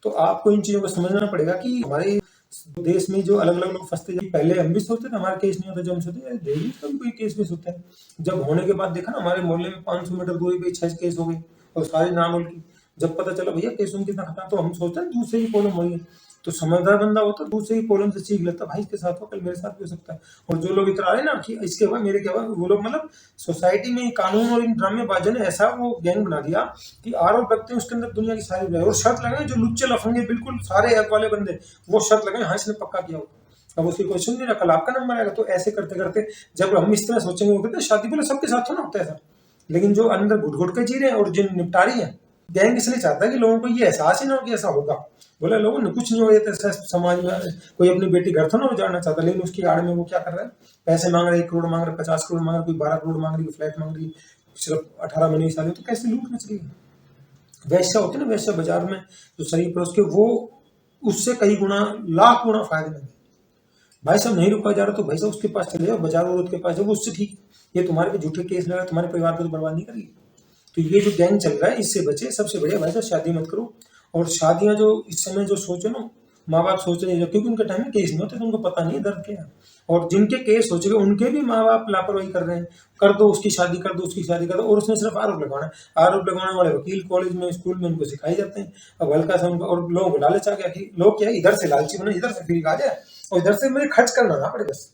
तो आपको इन चीज़ों को समझना पड़ेगा कि हमारे देश में जो अलग-अलग लोग फँसते हैं, पहले हम भी सोचते थे हमारा केस नहीं होता, जब हम सोचते हैं डेली का भी कोई केस मिस होता है। जब होने के बाद देखा ना हमारे मोहल्ले में 500 मीटर दूरी पे 6 केस हो गए और सारे नाम की। जब पता चला भैया केस उनके साथ खत्म, तो हम सोचते हैं दूर से ही प्रॉब्लम हुई है। तो समझदार बंदा होता दूर से ही प्रॉब्लम से सीख लेता, भाई इसके साथ हो कल मेरे साथ भी हो सकता है। और जो लोग इतरा रहे ना कि इसके बाद मेरे क्या हुआ, वो लोग मतलब सोसाइटी में कानून और इन ड्रामेबाजों ने ऐसा वो गैंग बना दिया कि आरोप लगते हैं उसके अंदर दुनिया की सारी बुराई, और शर्त लगाए जो लुच्चे लफंगे बिल्कुल सारे ऐप वाले बंदे, वो शर्त लगाए हाँ इसने पक्का किया होगा। अब उसकी कोई सुन नहीं रहा, कल आपका नंबर आएगा। तो ऐसे करते करते जब हम इस तरह सोचेंगे, वो कहते हैं शादी बोले सबके साथ थोड़ा होता है ऐसा, लेकिन जो अंदर घुट घुट के जी रहे हैं और जिन निपटारी है गैंग इसलिए चाहता है कि लोगों को ये एहसास ही ना हो कि ऐसा होगा। बोला लोगों ने कुछ नहीं हो जाता ऐसा समाज में, कोई अपनी बेटी घर तो ना उजाड़ना चाहता, लेकिन उसकी आड़ में वो क्या कर रहा है, पैसे मांग रहे, 1 करोड़ मांग रहे, 50 करोड़ मांग रहे, कोई 12 करोड़ मांग रही, कोई फ्लैट मांग रही, सिर्फ 18 महीने की शादी। तो कैसे लूट मच रही है। वैश्या होती है ना, वैश्या बाजार में जो शरीफ है उसके, वो उससे कई गुना लाख गुना फायदेमंद है। भाई साहब नहीं रुका जा रहा तो भाई साहब उसके पास चले जाओ, बाजार औरत के पास जाओ, वो उससे ठीक। ये तुम्हारे पे झूठे केस लगा, तुम्हारे परिवार को तो बर्बाद नहीं करेगी। तो ये जो गैंग चल रहा है इससे बचे। सबसे बढ़िया भाई साहब शादी मत करो। और शादियां जो इस समय जो सोचो ना, माँ बाप सोच रहे हैं क्योंकि उनके टाइम में केस नहीं होते तो उनको पता नहीं है दर्द क्या है। और जिनके केस हो चुके उनके भी माँ बाप लापरवाही कर रहे हैं, कर दो उसकी शादी, कर दो उसकी शादी, कर दो। और उसमें सिर्फ आरोप लगाना है। आरोप लगाने वाले वकील कॉलेज में स्कूल में उनको सिखाई जाते हैं। अब हल्का सा उनको, और लोगों को लालच आ गया कि लोग क्या इधर से लालची बने, इधर से फ्री आ जाए और इधर से मुझे खर्च करना ना पड़े, बस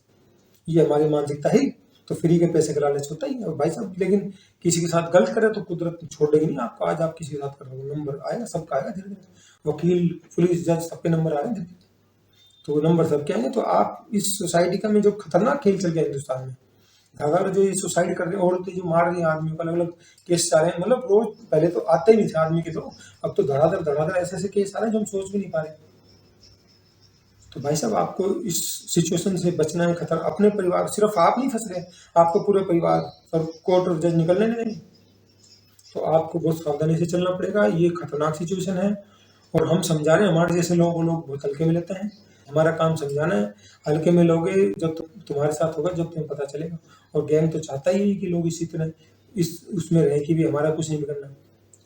ये हमारी मानसिकता है। तो फ्री के पैसे का लालच होता ही है। और भाई साहब लेकिन किसी के साथ गलत करे तो कुदरत छोड़ देगी नहीं आपको। आज आप किसी के साथ कर रहे हो, नंबर आएगा, सबका आएगा धीरे धीरे। वकील पुलिस जज सबके नंबर आ रहे हैं धीरे धीरे, तो नंबर सबके आएंगे। तो आप इस सोसाइटी का में जो खतरनाक खेल चल गया हिंदुस्तान में, अगर जो ये सुसाइड कर रहे हैं, औरतें जो मार रही हैं आदमी को, अलग अलग केस आ रहे हैं, मतलब रोज पहले तो आते ही नहीं थे आदमी के, तो अब तो धड़ाधड़ ऐसे ऐसे केस आ रहे हैं जो हम सोच भी नहीं पा रहे। तो भाई साहब आपको इस सिचुएशन से बचना है। खतरा अपने परिवार, सिर्फ आप नहीं फंस रहे, आपको पूरे परिवार और कोर्ट और जज निकलने नहीं देंगे। तो आपको बहुत सावधानी से चलना पड़ेगा। ये खतरनाक सिचुएशन है और हम समझा रहे हैं। हमारे जैसे लोगों को लोग बहुत हल्के में लेते हैं। हमारा काम समझाना है। हल्के में लोगे जब तुम्हारे साथ होगा, जब तुम्हें पता चलेगा। और गैंग तो चाहता ही है कि लोग इसी तरह इस उसमें रहे कि भी हमारा कुछ नहीं बिगड़ना,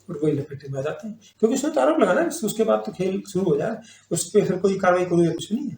और वही लपेटे में आ जाते हैं। क्योंकि उसमें तो आरोप लगाना है, उसके बाद तो खेल शुरू हो जाए। उस पर फिर कोई कार्रवाई करोगे कुछ नहीं है।